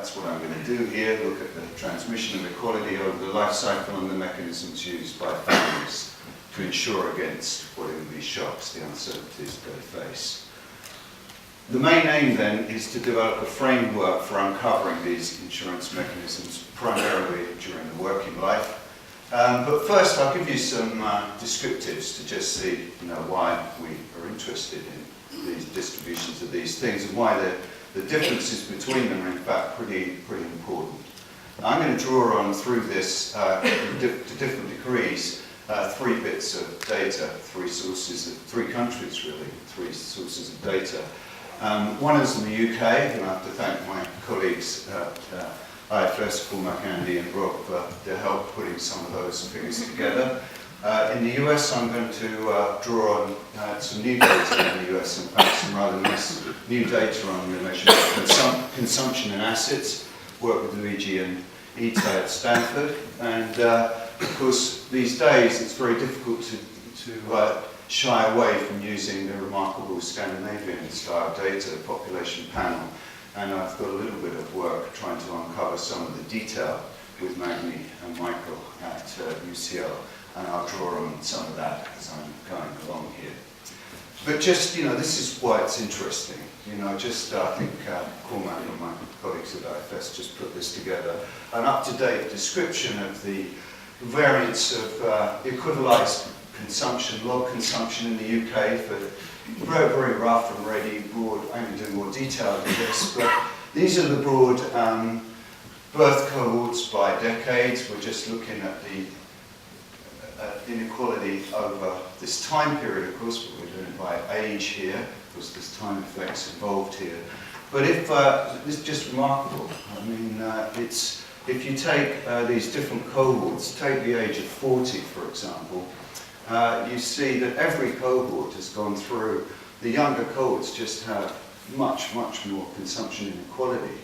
that's what I'm going to do here, look at the transmission of equality over the life cycle and the mechanisms used by families to ensure against whatever these shocks, the uncertainties they face. The main aim then is to develop a framework for uncovering these insurance mechanisms, primarily during the working life. But first I'll give you some descriptives to just see why we are interested in these distributions of these things and why the differences between them are in fact pretty important. I'm going to draw on through this to different degrees 3 bits of data, 3 sources, 3 countries really, 3 sources of data. One is in the UK, and I have to thank my colleagues at IFS, Cormac, Andy and Rob for their help putting some of those figures together. In the US, I'm going to draw on some new data in the US, in fact some rather nice new data on relation to consumption and assets, work with Luigi and Ita at Stanford, and of course these days it's very difficult to shy away from using the remarkable Scandinavian style data population panel, and I've got a little bit of work trying to uncover some of the detail with Magni and Michael at UCL, and I'll draw on some of that as I'm going along here. But just, this is why it's interesting. I think Cormac and my colleagues at IFS just put this together, an up-to-date description of the variance of equivalized consumption, log consumption in the UK for very, very rough and ready, broad. I'm going to do more detail than this, but these are the broad birth cohorts by decades. We're just looking at the inequality over this time period, of course, but we're doing it by age here, because there's time effects involved here. But if this is just remarkable. I mean, if you take these different cohorts, take the age of 40, for example, you see that every cohort has gone through, the younger cohorts just have much, much more consumption inequality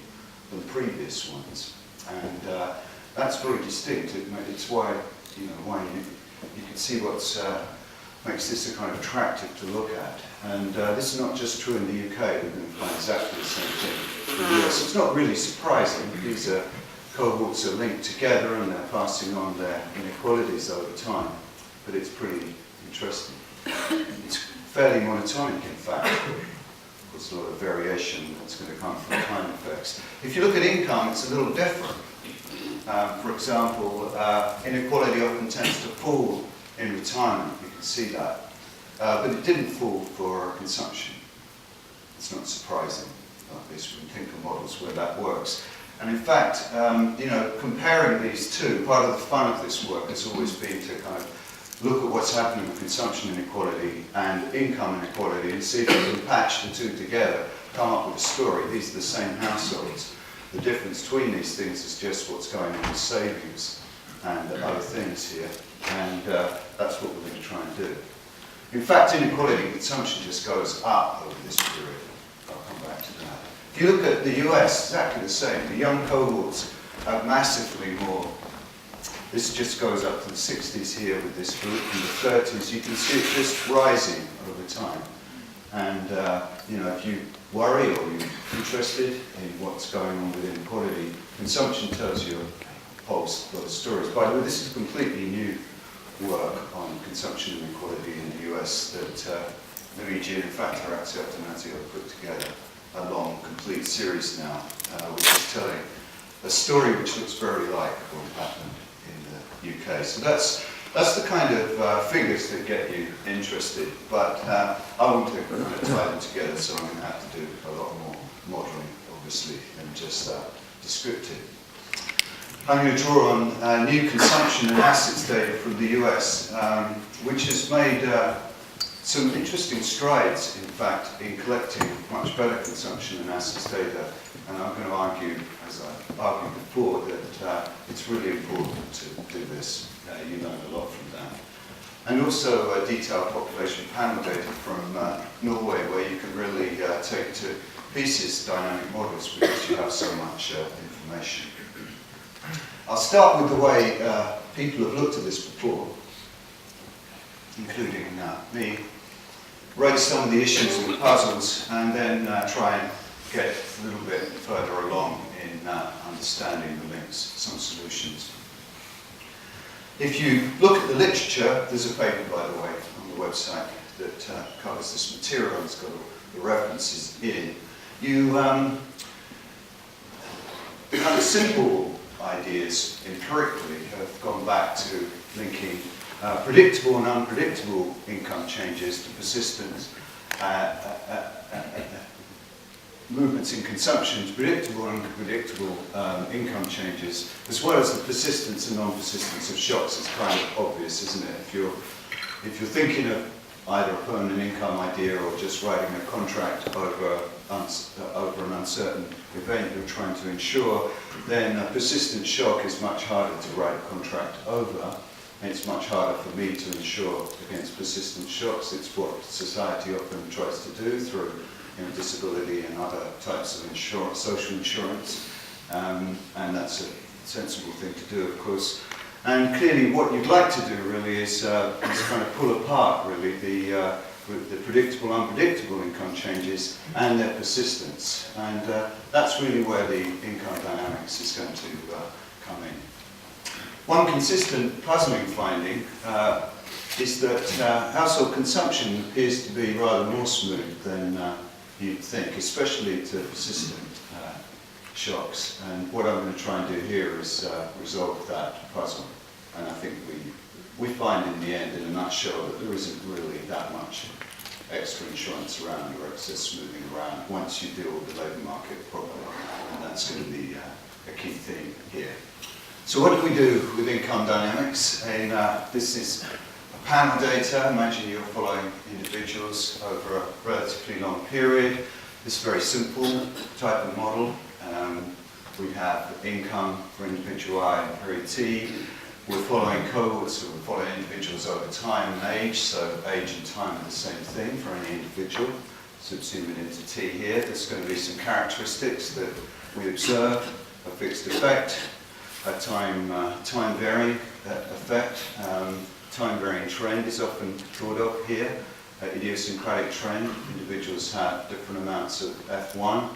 than previous ones. And that's very distinct. It's why, why you can see what makes this a kind of attractive to look at. And this is not just true in the UK, we're going to find exactly the same thing in the US. It's not really surprising. These cohorts are linked together and they're passing on their inequalities over time. But it's pretty interesting. It's fairly monotonic, in fact. There's a lot of variation that's going to come from time effects. If you look at income, it's a little different. For example, inequality often tends to fall in retirement. You can see that. But it didn't fall for consumption. It's not surprising, at least from Tinker models where that works. And in fact, comparing these two, part of the fun of this work has always been to kind of look at what's happening with consumption inequality and income inequality and see if you can patch the two together, come up with a story. These are the same households. The difference between these things is just what's going on with savings and other things here. And that's what we're going to try and do. In fact, inequality in consumption just goes up over this period. I'll come back to that. If you look at the US, exactly the same. The young cohorts have massively more. This just goes up to the 60s here with this group, in the 30s. You can see it just rising over time. And if you worry or you're interested in what's going on with inequality, consumption tells you a whole lot of stories. By the way, this is completely new work on consumption inequality in the US that Luigi and in fact Horazio Attanasio have put together a long, complete series now, which is telling a story which looks very like what happened in the UK. So that's the kind of figures that get you interested, but I want to kind of tie them together, so I'm going to have to do a lot more modelling, obviously, than just descriptive. I'm going to draw on new consumption and assets data from the US, which has made some interesting strides, in fact, in collecting much better consumption and assets data. And I'm going to argue, as I argued before, that it's really important to do this. You learn a lot from that. And also detailed population panel data from Norway, where you can really take to pieces dynamic models because you have so much information. I'll start with the way people have looked at this before, including me, raise some of the issues and puzzles, and then try and get a little bit further along in understanding the links, some solutions. If you look at the literature, there's a paper, by the way, on the website that covers this material. It's got the references in. The kind of simple ideas empirically have gone back to linking predictable and unpredictable income changes to persistent movements in consumption to predictable and unpredictable income changes, as well as the persistence and non-persistence of shocks. It's kind of obvious, isn't it? If you're thinking of either a permanent income idea or just writing a contract over an uncertain event you're trying to insure, then a persistent shock is much harder to write a contract over. And it's much harder for me to insure against persistent shocks. It's what society often tries to do through disability and other types of insurance, social insurance, and that's a sensible thing to do, of course. And clearly, what you'd like to do really is kind of pull apart really the predictable, unpredictable income changes and their persistence, and that's really where the income dynamics is going to come in. One consistent puzzling finding is that household consumption appears to be rather more smooth than you'd think, especially to persistent shocks. And what I'm going to try and do here is resolve that puzzle. And I think we find in the end, in a nutshell, that there isn't really that much extra insurance around or excess smoothing around once you deal with the labour market properly. And that's going to be a key theme here. So what do we do with income dynamics? And this is panel data. Imagine you're following individuals over a relatively long period. This is a very simple type of model. We have income for individual I and period T. We're following cohorts, so we're following individuals over time and age. So age and time are the same thing for any individual. Subsume it into T here. There's going to be some characteristics that we observe, a fixed effect, a time-varying effect. Time-varying trend is often thought of here. Idiosyncratic trend. Individuals have different amounts of F1,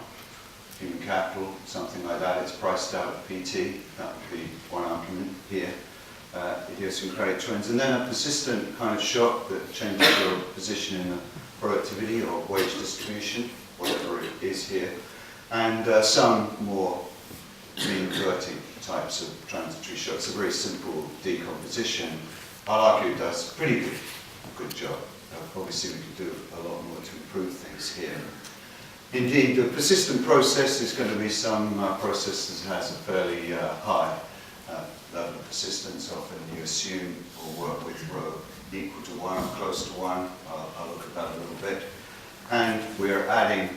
human capital, something like that. It's priced out of PT. That would be one argument here. Idiosyncratic trends. And then a persistent kind of shock that changes your position in the productivity or wage distribution, whatever it is here. And some more mean-reverting types of transitory shocks. A very simple decomposition. I'll argue it does a pretty good job. Obviously we could do a lot more to improve things here. Indeed, the persistent process is going to be some process that has a fairly high level of persistence. Often you assume or work with rho equal to 1 or close to 1. I'll look at that a little bit. And we're adding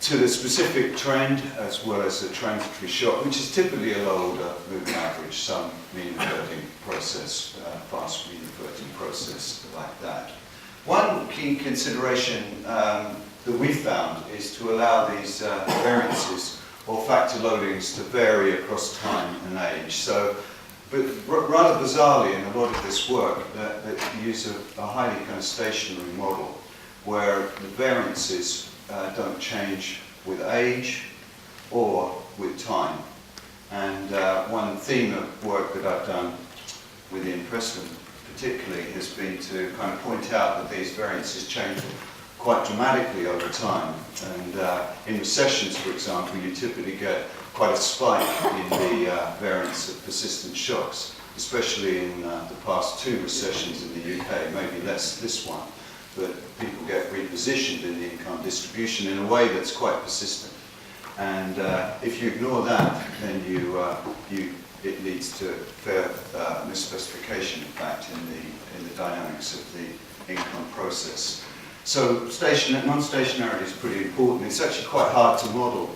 to the specific trend as well as a transitory shock, which is typically a low order moving average, some mean reverting process, fast mean reverting process like that. One key consideration that we found is to allow these variances or factor loadings to vary across time and age. So, but rather bizarrely in a lot of this work, that you use a highly kind of stationary model where the variances don't change with age or with time. And one theme of work that I've done with Ian Preston particularly has been to kind of point out that these variances change quite dramatically over time. And in recessions, for example, you typically get quite a spike in the variance of persistent shocks, especially in the past 2 recessions in the UK, maybe less this one. But people get repositioned in the income distribution in a way that's quite persistent. And if you ignore that, then it leads to fair misspecification, in fact, in the dynamics of the income process. So non-stationarity is pretty important. It's actually quite hard to model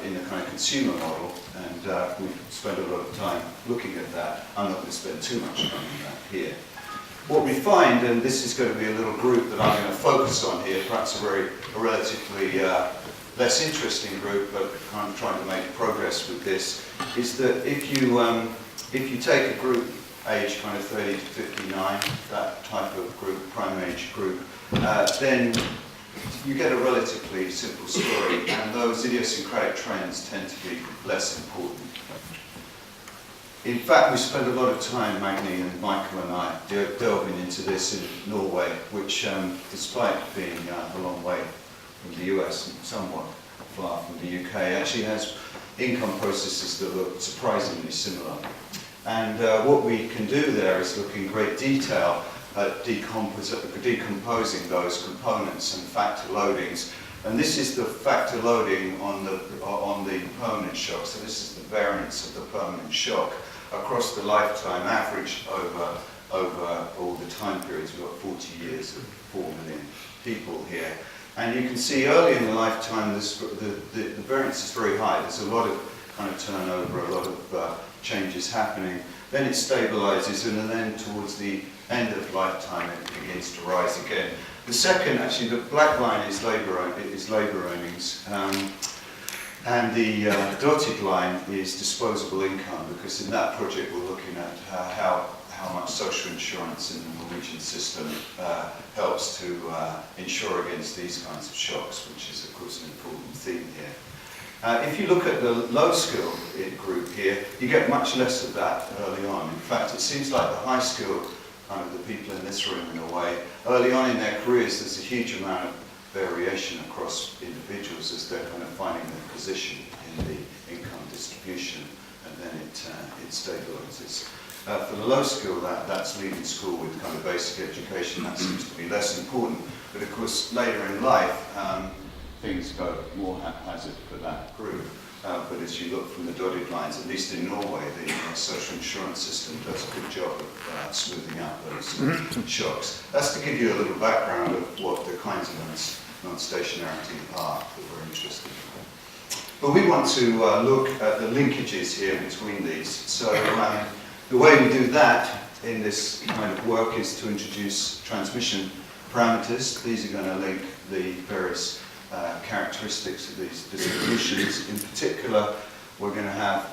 in the kind of consumer model, and we've spent a lot of time looking at that. I'm not going to spend too much time on that here. What we find, and this is going to be a little group that I'm going to focus on here, perhaps a relatively less interesting group, but I'm trying to make progress with this, is that if you take a group age kind of 30 to 59, that type of group, prime age group, then you get a relatively simple story, and those idiosyncratic trends tend to be less important. In fact, we spent a lot of time, Magni and Michael and I, delving into this in Norway, which, despite being a long way from the US and somewhat far from the UK, actually has income processes that look surprisingly similar. And what we can do there is look in great detail at decomposing those components and factor loadings. And this is the factor loading on the permanent shock. So this is the variance of the permanent shock across the lifetime average over all the time periods. We've got 40 years of 4 million people here. And you can see early in the lifetime the variance is very high. There's a lot of kind of turnover, a lot of changes happening. Then it stabilizes, and then towards the end of lifetime it begins to rise again. The second, actually, the black line is labour earnings, and the dotted line is disposable income, because in that project we're looking at how much social insurance in the Norwegian system helps to insure against these kinds of shocks, which is, of course, an important theme here. If you look at the low-skilled group here, you get much less of that early on. In fact, it seems like the high-skilled, kind of the people in this room in a way, early on in their careers, there's a huge amount of variation across individuals as they're kind of finding their position in the income distribution, and then it stabilizes. For the low skill, that's leaving school with kind of basic education. That seems to be less important. But of course, later in life, things go more haphazard for that group. But as you look from the dotted lines, at least in Norway, the social insurance system does a good job of smoothing out those shocks. That's to give you a little background of what the kinds of non-stationarity are that we're interested in. But we want to look at the linkages here between these. So the way we do that in this kind of work is to introduce transmission parameters. These are going to link the various characteristics of these distributions. In particular, we're going to have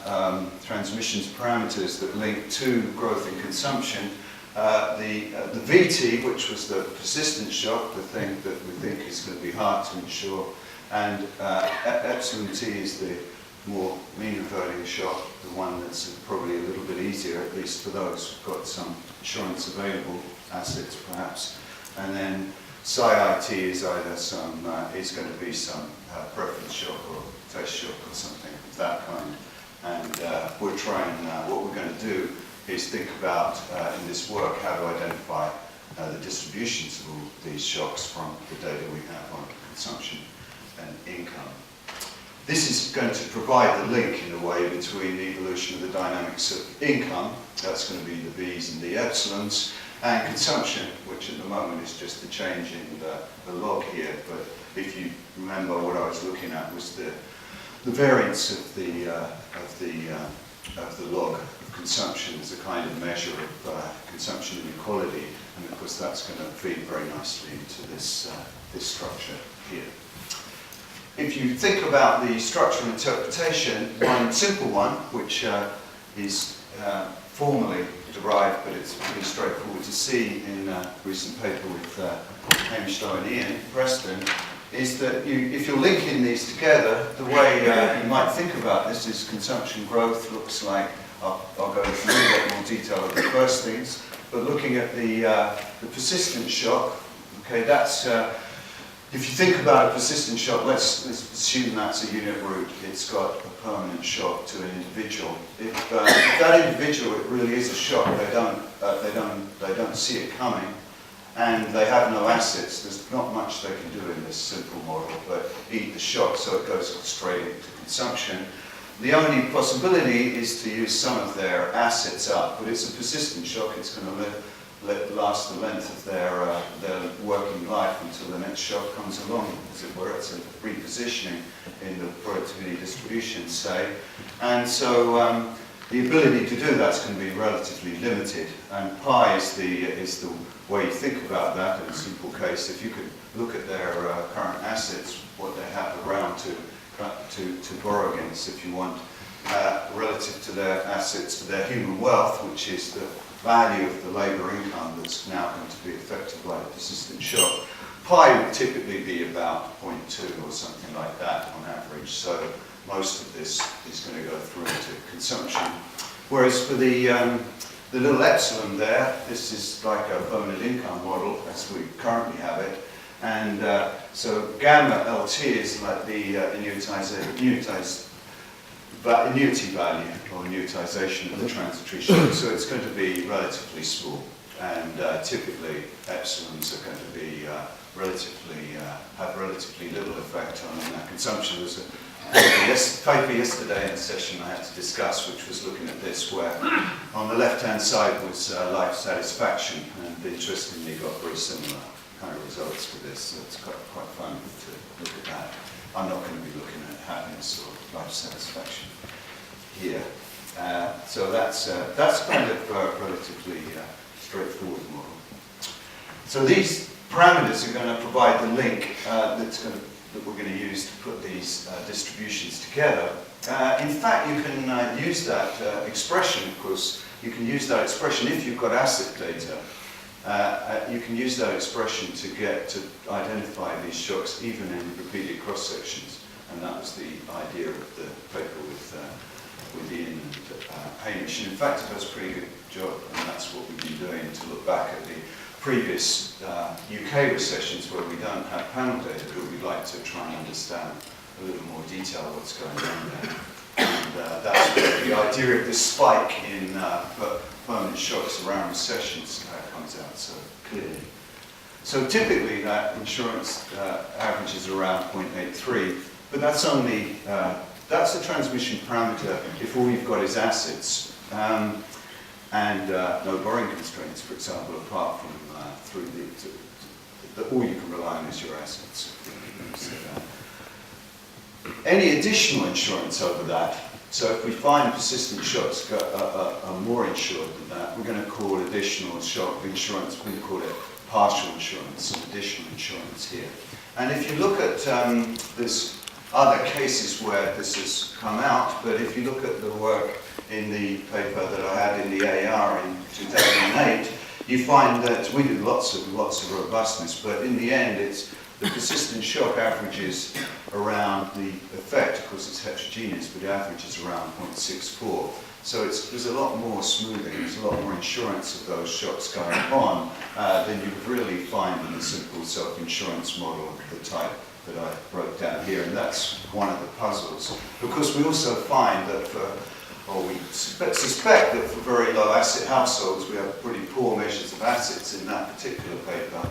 transmissions parameters that link to growth in consumption. The VT, which was the persistent shock, the thing that we think is going to be hard to insure, and epsilon T is the more mean reverting shock, the one that's probably a little bit easier, at least for those who've got some insurance available, assets perhaps. And then psi IT is either is going to be some preference shock or test shock or something of that kind. And we're trying, what we're going to do is think about, in this work, how to identify the distributions of all these shocks from the data we have on consumption and income. This is going to provide the link, in a way, between the evolution of the dynamics of income, that's going to be the V's and the epsilons, and consumption, which at the moment is just the change in the log here. But if you remember, what I was looking at was the variance of the log of consumption as a kind of measure of consumption inequality, and of course that's going to feed very nicely into this structure here. If you think about the structural interpretation, one simple one, which is formally derived, but it's pretty straightforward to see in a recent paper with Hamish Lowe and Ian Preston, is that if you're linking these together, the way you might think about this is consumption growth looks like, I'll go into a little bit more detail of the first things, but looking at the persistent shock, okay, that's, if you think about a persistent shock, let's assume that's a unit root. It's got a permanent shock to an individual. If that individual, it really is a shock. They don't see it coming, and they have no assets. There's not much they can do in this simple model, but eat the shock so it goes straight into consumption. The only possibility is to use some of their assets up, but it's a persistent shock. It's going to last the length of their working life until the next shock comes along, as it were. It's a repositioning in the productivity distribution, say. And so the ability to do that's going to be relatively limited. And pi is the way you think about that in a simple case. If you could look at their current assets, what they have around to borrow against, if you want, relative to their assets, to their human wealth, which is the value of the labour income that's now going to be affected by a persistent shock, Pi would typically be about 0.2 or something like that on average, so most of this is going to go through into consumption. Whereas for the little epsilon there, this is like a bonus income model as we currently have it. And so gamma LT is like the annuity value or annuitization of the transitory shock. So it's going to be relatively small. And typically epsilons are going to be have relatively little effect on consumption. There's a paper yesterday in a session I had to discuss, which was looking at this, where on the left-hand side was life satisfaction, and interestingly got very similar kind of results for this. So it's quite fun to look at that. I'm not going to be looking at happiness or life satisfaction here. So that's kind of relatively straightforward model. So these parameters are going to provide the link that we're going to use to put these distributions together. In fact, you can use that expression, of course. You can use that expression if you've got asset data. You can use that expression to identify these shocks even in repeated cross sections, and that was the idea of the paper with Ian and Hamish. And in fact, it does a pretty good job, and that's what we've been doing to look back at the previous UK recessions where we don't have panel data, but we'd like to try and understand a little more detail what's going on there. And that's where the idea of this spike in permanent shocks around recessions comes out so clearly. So typically that insurance averages around 0.83, but that's only, that's the transmission parameter if all you've got is assets and no borrowing constraints, for example, apart from through all you can rely on is your assets. Any additional insurance over that, so if we find persistent shocks are more insured than that, we're going to call additional shock insurance, we're going to call it partial insurance, some additional insurance here. And if you look at there's other cases where this has come out, but if you look at the work in the paper that I had in the AR in 2008, you find that we did lots of robustness, but in the end it's the persistent shock averages around the effect, of course it's heterogeneous, but the average is around 0.64. So there's a lot more smoothing, there's a lot more insurance of those shocks going on than you would really find in the simple self-insurance model of the type that I wrote down here, and that's one of the puzzles. Because we also find that we suspect that for very low asset households we have pretty poor measures of assets in that particular paper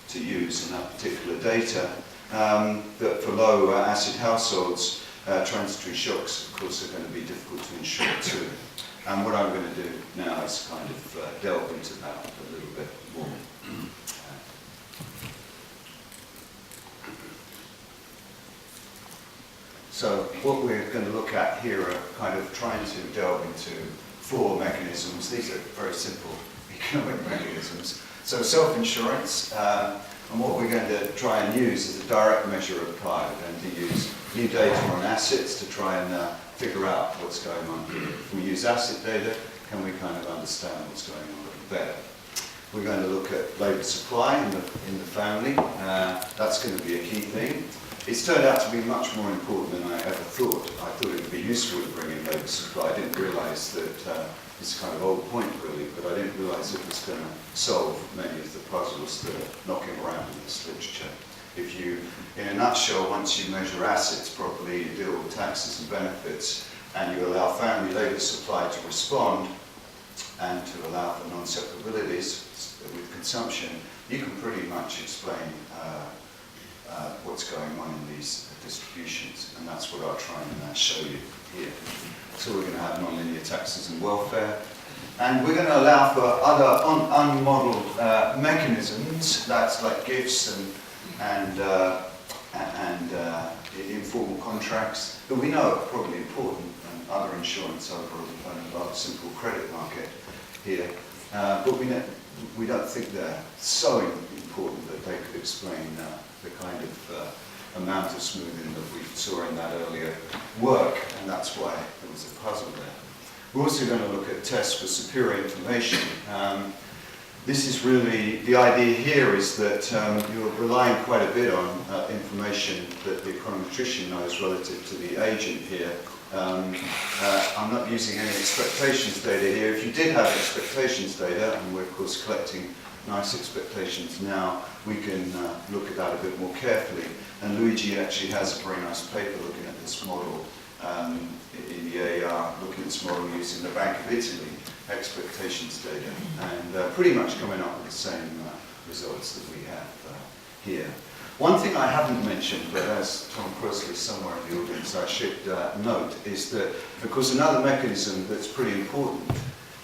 to use in that particular data. That for low asset households, transitory shocks, of course, are going to be difficult to insure too. And what I'm going to do now is kind of delve into that a little bit more. So what we're going to look at here are kind of trying to delve into four mechanisms. These are very simple economic mechanisms. So self-insurance, and what we're going to try and use is a direct measure of pi. We're going to use new data on assets to try and figure out what's going on here. If we use asset data, can we kind of understand what's going on a little better? We're going to look at labour supply in the family. That's going to be a key thing. It's turned out to be much more important than I ever thought. I thought it would be useful to bring in labour supply. I didn't realise that it's kind of old point really, but I didn't realise it was going to solve many of the puzzles that are knocking around in this literature. If you, in a nutshell, once you measure assets properly, you deal with taxes and benefits, and you allow family labour supply to respond, and to allow for non-separabilities with consumption, you can pretty much explain what's going on in these distributions, and that's what I'll try and show you here. So we're going to have nonlinear taxes and welfare, and we're going to allow for other unmodeled mechanisms, that's like gifts and informal contracts, that we know are probably important, and other insurance over and above simple credit market here, but we don't think they're so important that they could explain the kind of amount of smoothing that we saw in that earlier work, and that's why there was a puzzle there. We're also going to look at tests for superior information. this is really, the idea here is that you're relying quite a bit on information that the econometrician knows relative to the agent here. I'm not using any expectations data here. If you did have expectations data, and we're of course collecting nice expectations now, we can look at that a bit more carefully. And Luigi actually has a very nice paper looking at this model in the AR, looking at this model using the Bank of Italy expectations data, and pretty much coming up with the same results that we have here. One thing I haven't mentioned, but as Tom Crossley is somewhere in the audience, I should note, is that, of course, another mechanism that's pretty important,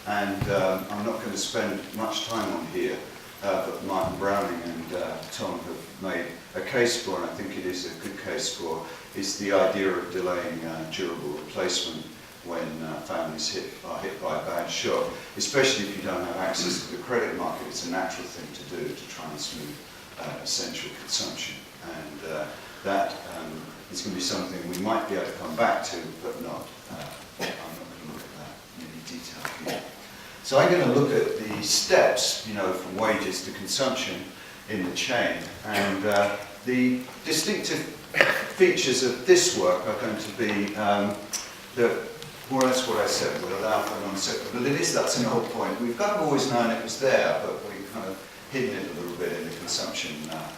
and I'm not going to spend much time on here, but Martin Browning and Tom have made a case for, and I think it is a good case for, is the idea of delaying durable replacement when families are hit by a bad shock, especially if you don't have access to the credit market. It's a natural thing to do to try and smooth essential consumption. And that is going to be something we might be able to come back to, but not. I'm not going to look at that in any detail here. So I'm going to look at the steps, from wages to consumption in the chain. And the distinctive features of this work are going to be that, more or less what I said, will allow for non-separability. That's an old point. We've kind of always known it was there, but we've kind of hidden it a little bit in the consumption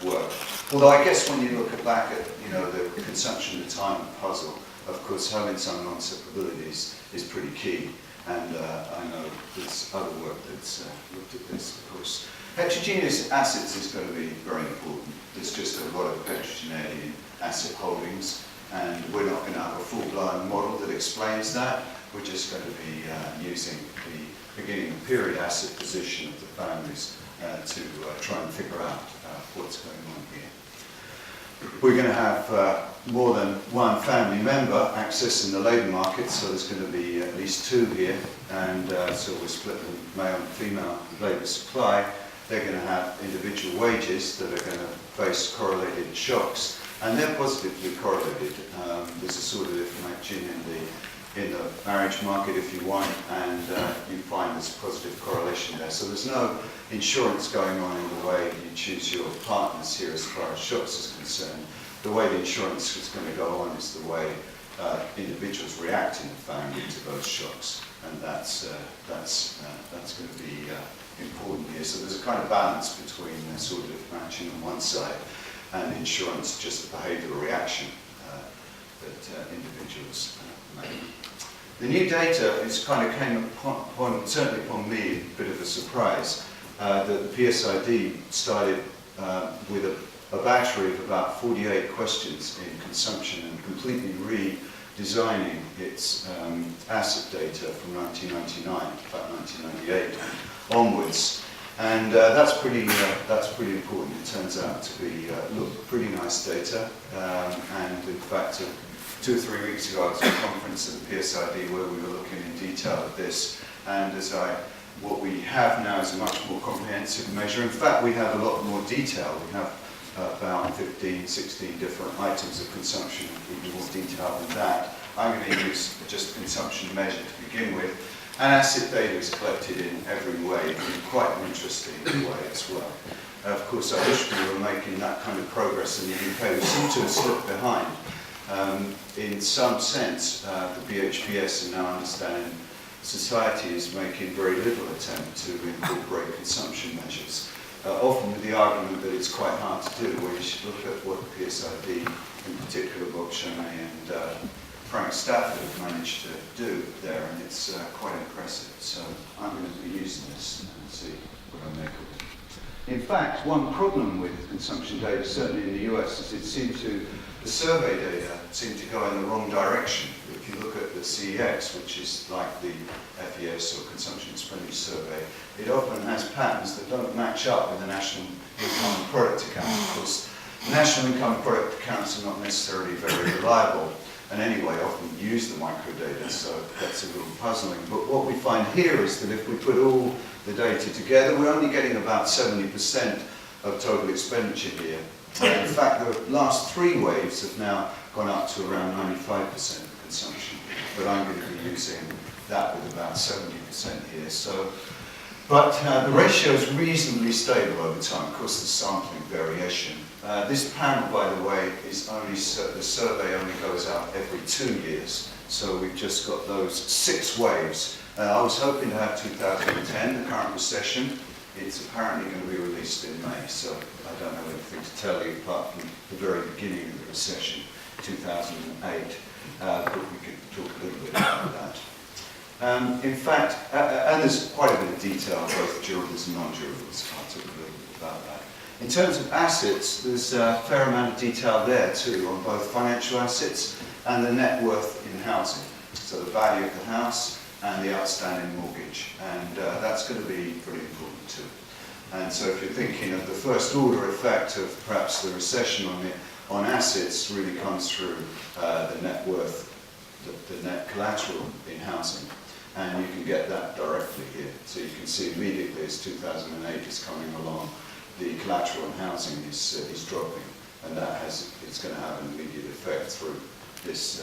work. Although I guess when you look back at the consumption of time puzzle, of course having some non-separabilities is pretty key. And I know there's other work that's looked at this, of course. Heterogeneous assets is going to be very important. There's just a lot of heterogeneity in asset holdings, and we're not going to have a full-blown model that explains that. We're just going to be using the beginning of period asset position of the families to try and figure out what's going on here. We're going to have more than one family member accessing the labour market, so there's going to be at least two here, and so we'll split the male and female labour supply. They're going to have individual wages that are going to face correlated shocks, and they're positively correlated. There's a sort of matching in the marriage market, if you want, and you find this positive correlation there. So there's no insurance going on in the way you choose your partners here as far as shocks is concerned. The way the insurance is going to go on is the way individuals react in the family to those shocks, and that's going to be important here. So there's a kind of balance between sort of matching on one side and insurance, just a behavioural reaction that individuals make. The new data is kind of came upon, certainly upon me, a bit of a surprise, that the PSID started with a battery of about 48 questions in consumption and completely redesigning its asset data from 1999, about 1998 onwards. And that's pretty important. It turns out to be pretty nice data. And in fact, 2 or 3 weeks ago, I was at a conference at the PSID where we were looking in detail at this. And what we have now is a much more comprehensive measure. In fact, we have a lot more detail. We have about 15, 16 different items of consumption. Even more detail than that. I'm going to use just consumption measure to begin with. And asset data is collected in every way, in quite an interesting way as well. Of course, I wish we were making that kind of progress in the UK. We seem to have slipped behind. In some sense, the BHPS and now understanding society is making very little attempt to incorporate consumption measures. Often with the argument that it's quite hard to do, where you should look at what the PSID, in particular Bob Chaumet and Frank Stafford have managed to do there, and it's quite impressive. So I'm going to be using this and see what I make of it. In fact, one problem with consumption data, certainly in the US, is the survey data seem to go in the wrong direction. If you look at the CEX, which is like the FES or Consumption Expenditure Survey, it often has patterns that don't match up with the National Income and Product Account. Of course, National Income and Product Accounts are not necessarily very reliable, and anyway, often use the microdata, so that's a little puzzling. But what we find here is that if we put all the data together, we're only getting about 70% of total expenditure here. In fact, the last 3 waves have now gone up to around 95% of consumption, but I'm going to be using that with about 70% here. So But the ratio is reasonably stable over time. Of course, there's sampling variation. This panel, by the way, is only the survey only goes out every 2 years. So we've just got those 6 waves. I was hoping to have 2010, the current recession. It's apparently going to be released in May, so I don't have anything to tell you apart from the very beginning of the recession, 2008. But we could talk a little bit about that. In fact, and there's quite a bit of detail, both durables and non-durables. I'll talk a little bit about that. In terms of assets, there's a fair amount of detail there too, on both financial assets and the net worth in housing. So the value of the house and the outstanding mortgage. And that's going to be pretty important too. And so if you're thinking of the first order effect of perhaps the recession on assets really comes through the net worth, the net collateral in housing. And you can get that directly here. So you can see immediately as 2008 is coming along, the collateral in housing is dropping. And it's going to have an immediate effect through this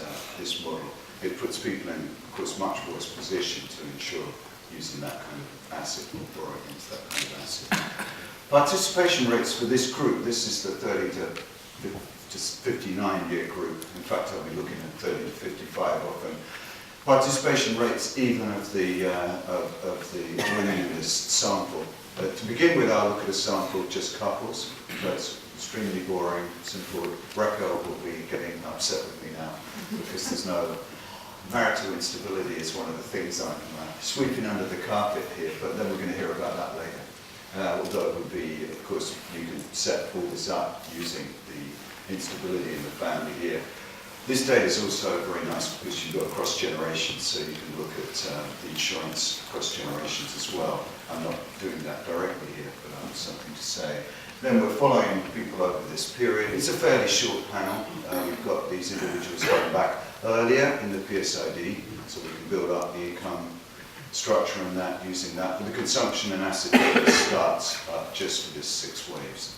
model. It puts people in, of course, much worse position to insure using that kind of asset or borrow against that kind of asset. Participation rates for this group, this is the 30 to just 59-year group. In fact, I'll be looking at 30 to 55 often. Participation rates even of the women in this sample. To begin with, I'll look at a sample of just couples. That's extremely boring, simple. Raquel will be getting upset with me now because there's no marital instability is one of the things I'm sweeping under the carpet here, but then we're going to hear about that later. Although it would be, of course, you can set all this up using the instability in the family here. This data is also very nice because you've got cross generations, so you can look at the insurance cross generations as well. I'm not doing that directly here, but I have something to say. Then we're following people over this period. It's a fairly short panel. We've got these individuals going back earlier in the PSID, so we can build up the income structure and that using that. But the consumption and asset data starts just for this 6 waves.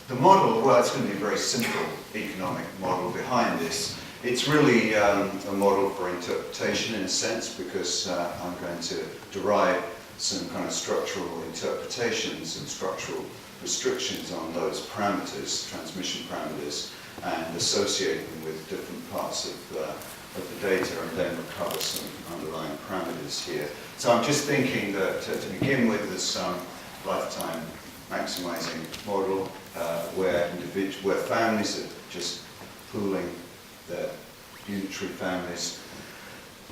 The model, well, it's going to be a very simple economic model behind this. It's really a model for interpretation in a sense, because I'm going to derive some kind of structural interpretations and structural restrictions on those parameters, transmission parameters, and associate them with different parts of the data, and then recover some underlying parameters here. So I'm just thinking that to begin with, there's some lifetime maximizing model where families are just pooling their unitary families,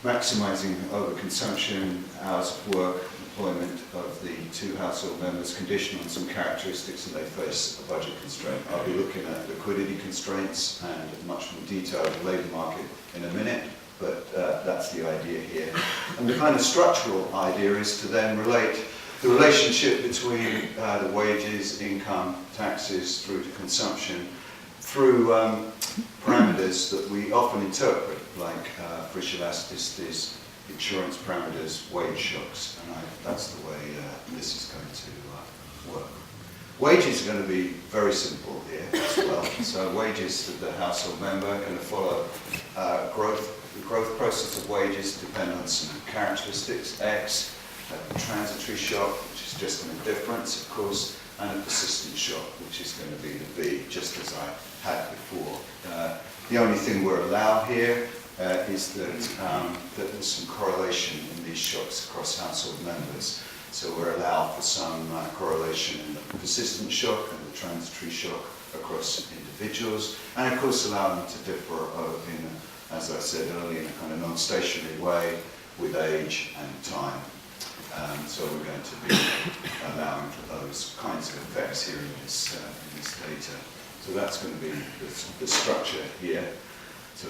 maximizing overconsumption, hours of work, employment of the 2 household members, conditional on some characteristics, and they face a budget constraint. I'll be looking at liquidity constraints and much more detail of the labour market in a minute, but that's the idea here. And the kind of structural idea is to then relate the relationship between the wages, income, taxes, through to consumption, through parameters that we often interpret, like Frisch elasticities, insurance parameters, wage shocks, and that's the way this is going to work. Wages are going to be very simple here as well. So wages of the household member are going to follow growth. The growth process of wages depend on some characteristics, X, a transitory shock, which is just an indifference, of course, and a persistent shock, which is going to be the B, just as I had before. The only thing we're allowed here is that there's some correlation in these shocks across household members. So we're allowed for some correlation in the persistent shock and the transitory shock across individuals, and of course allow them to differ as I said earlier, in a kind of non-stationary way with age and time. So we're going to be allowing for those kinds of effects here in this data. So that's going to be the structure here. So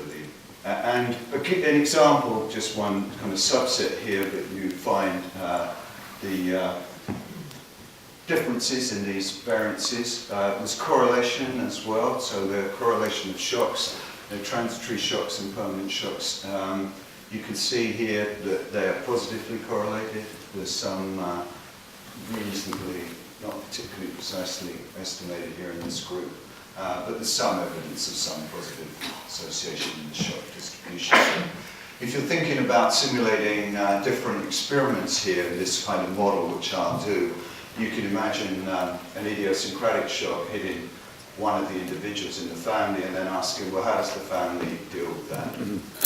and an example, just one kind of subset here that you find the differences in these variances. There's correlation as well, so the correlation of shocks, the transitory shocks and permanent shocks. You can see here that they are positively correlated. There's some reasonably, not particularly precisely estimated here in this group, but there's some evidence of some positive association in the shock distribution. If you're thinking about simulating different experiments here in this kind of model, which I'll do, you can imagine an idiosyncratic shock hitting one of the individuals in the family and then asking, well, how does the family deal with that?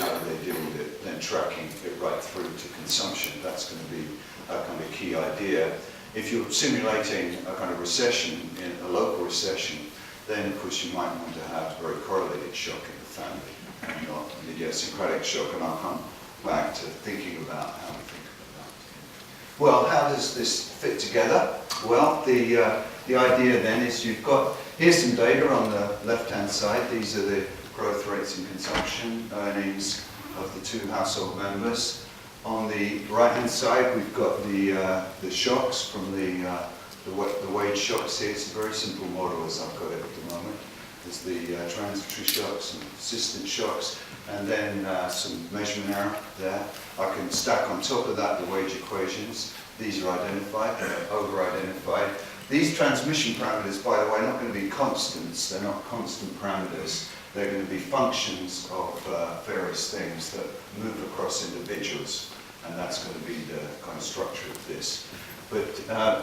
How do they deal with it? Then tracking it right through to consumption. That's going to be a kind of key idea. If you're simulating a kind of recession, a local recession, then of course you might want to have a very correlated shock in the family and not an idiosyncratic shock. And I'll come back to thinking about how we think about that. Well, how does this fit together? Well, the idea then is here's some data on the left-hand side. These are the growth rates in consumption, earnings of the two household members. On the right-hand side, we've got the shocks from the wage shocks here. It's a very simple model as I've got it at the moment. There's the transitory shocks and persistent shocks, and then some measurement error there. I can stack on top of that the wage equations. These are identified, they're over-identified. These transmission parameters, by the way, are not going to be constants. They're not constant parameters. They're going to be functions of various things that move across individuals, and that's going to be the kind of structure of this. But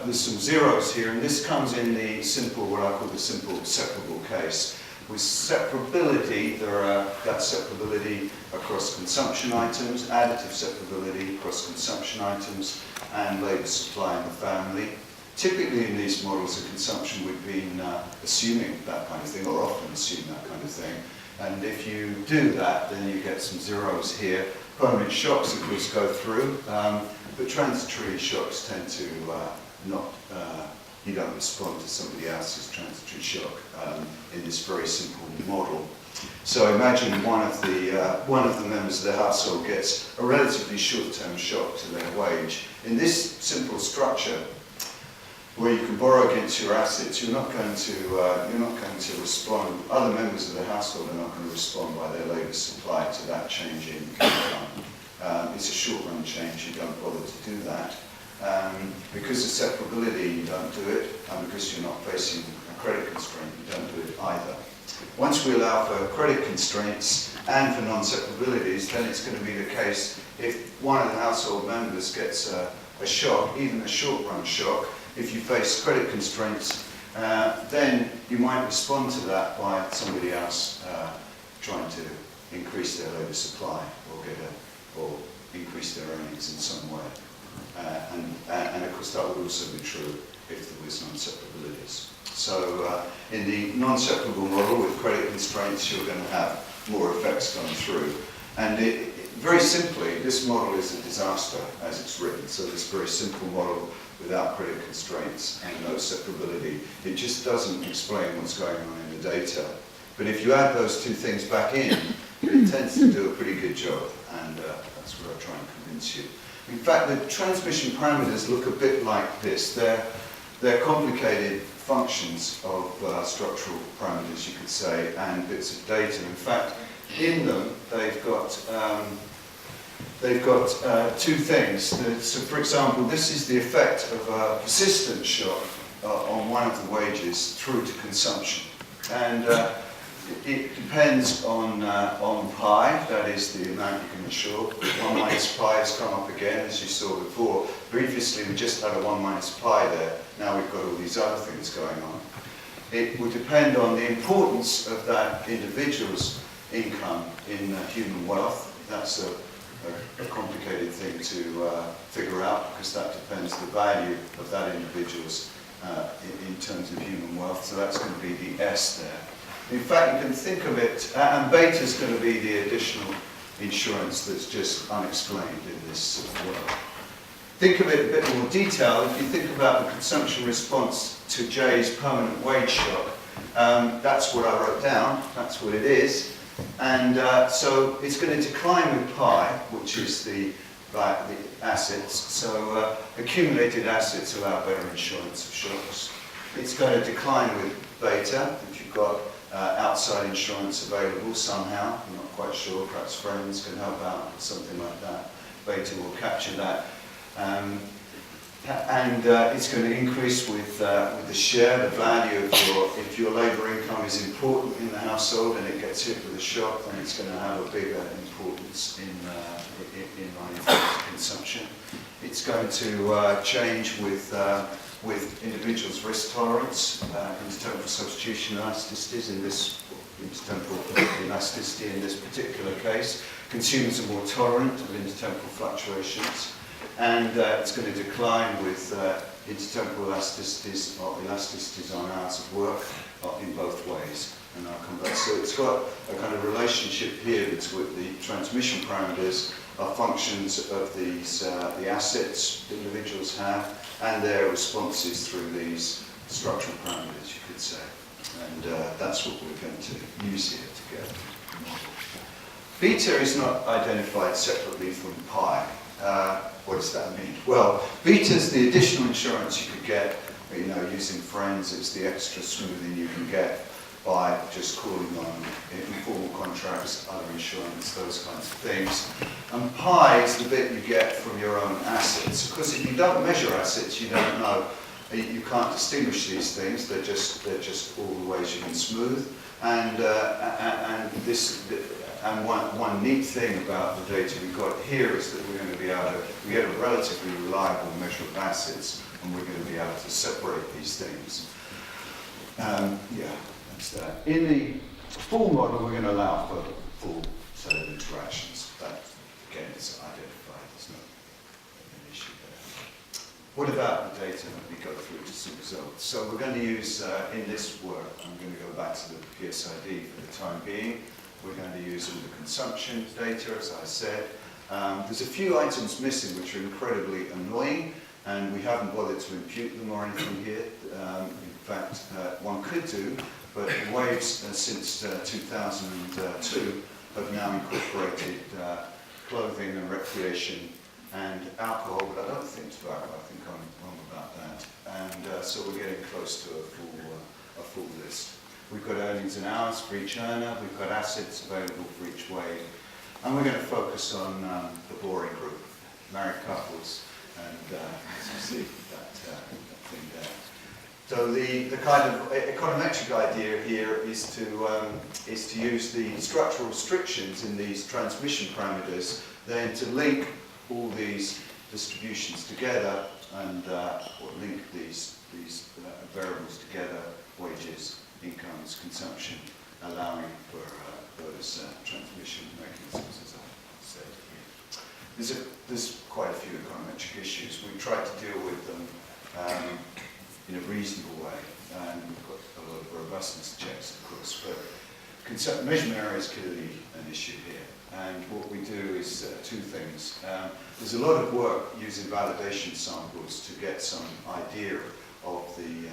there's some zeros here, and this comes in the simple, what I call the simple separable case. With separability, that's separability across consumption items, additive separability across consumption items, and labour supply in the family. Typically in these models of consumption, we've been assuming that kind of thing, or often assume that kind of thing. And if you do that, then you get some zeros here. Permanent shocks, of course, go through, but transitory shocks tend to you don't respond to somebody else's transitory shock in this very simple model. So imagine one of the members of the household gets a relatively short-term shock to their wage. In this simple structure, where you can borrow against your assets, you're not going to respond. Other members of the household are not going to respond by their labour supply to that change in income. It's a short-run change. You don't bother to do that. Because of separability, you don't do it, and because you're not facing a credit constraint, you don't do it either. Once we allow for credit constraints and for non-separabilities, then it's going to be the case if one of the household members gets a shock, even a short-run shock. If you face credit constraints, then you might respond to that by somebody else trying to increase their labour supply or increase their earnings in some way. And of course that would also be true if there was non-separabilities. So in the non-separable model with credit constraints, you're going to have more effects going through. And very simply, this model is a disaster as it's written. So this very simple model without credit constraints and no separability, it just doesn't explain what's going on in the data. But if you add those two things back in, it tends to do a pretty good job, and that's what I try and convince you. In fact, the transmission parameters look a bit like this. They're complicated functions of structural parameters, you could say, and bits of data. In fact, in them, they've got two things. So, for example, this is the effect of a persistent shock on one of the wages through to consumption, and it depends on pi, that is the amount you can insure. 1 minus pi has come up again, as you saw before. Previously we just had a 1 minus pi there, now we've got all these other things going on. It would depend on the importance of that individual's income in human wealth. That's a complicated thing to figure out, because that depends the value of that individual's in terms of human wealth, so that's going to be the S there. In fact, you can think of it, and beta is going to be the additional insurance that's just unexplained in this world. Think of it in a bit more detail. If you think about the consumption response to J's permanent wage shock, that's what I wrote down, that's what it is. And so it's going to decline with pi, which is the assets. So accumulated assets allow better insurance of shocks. It's going to decline with beta, if you've got outside insurance available somehow. I'm not quite sure, perhaps friends can help out with something like that. Beta will capture that. And it's going to increase with the share, the value of if your labour income is important in the household and it gets hit with a shock, then it's going to have a bigger importance in money consumption. It's going to change with individuals' risk tolerance, intertemporal substitution elasticities in this intertemporal elasticity in this particular case. Consumers are more tolerant of intertemporal fluctuations. And it's going to decline with intertemporal elasticities or elasticities on hours of work in both ways. And I'll come back. So it's got a kind of relationship here between the transmission parameters are functions of these the assets that individuals have and their responses through these structural parameters, you could say. And that's what we're going to use here to get a model. Beta is not identified separately from pi. What does that mean? Well, beta is the additional insurance you could get, using friends. It's the extra smoothing you can get by just calling on informal contracts, other insurance, those kinds of things. And pi is the bit you get from your own assets. Because if you don't measure assets, you don't know. You can't distinguish these things. They're just all the ways you can smooth. And one neat thing about the data we've got here is that we're going to be able to, we get a relatively reliable measure of assets, and we're going to be able to separate these things. Yeah, that's that. In the full model, we're going to allow for full set of interactions. That, again, is identified. There's no an issue there. What about the data that we go through to see results? So we're going to use, in this work, I'm going to go back to the PSID for the time being. We're going to use all the consumption data, as I said. There's a few items missing which are incredibly annoying, and we haven't bothered to impute them or anything here. In fact, one could do, but waves since 2002 have now incorporated clothing and recreation and alcohol, but I don't think tobacco. I think I'm wrong about that. And so we're getting close to a full list. We've got earnings in hours for each earner, we've got assets available for each wave, and we're going to focus on the boring group, married couples, and as you see, that thing there. So the kind of econometric idea here is to use the structural restrictions in these transmission parameters, then to link all these distributions together and or link these variables together, wages, incomes, consumption, allowing for those transmission mechanisms, as I said here. There's quite a few econometric issues. We've tried to deal with them in a reasonable way, and we've got a lot of robustness checks, of course, but measurement error is clearly an issue here. And what we do is two things. There's a lot of work using validation samples to get some idea of the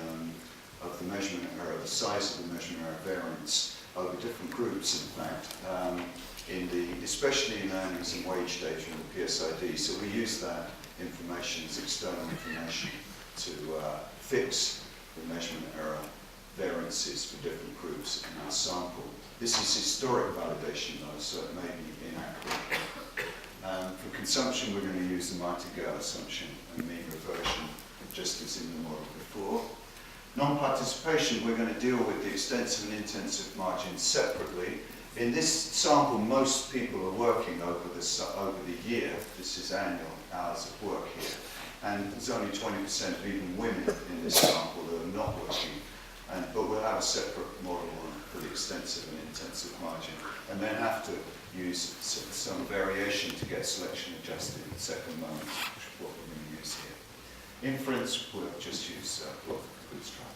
measurement error, the size of the measurement error variance over different groups, in fact, especially in earnings and wage data in the PSID. So we use that information as external information to fix the measurement error variances for different groups in our sample. This is historic validation, though, so it may be inaccurate. For consumption, we're going to use the martingale assumption and mean reversion, just as in the model before. Non-participation, we're going to deal with the extensive and intensive margins separately. In this sample, most people are working over the year. This is annual hours of work here. And there's only 20% of even women in this sample that are not working. But we'll have a separate model for the extensive and intensive margin, and then have to use some variation to get selection adjusted at the second moment, which is what we're going to use here. Inference, we'll just use bootstrap.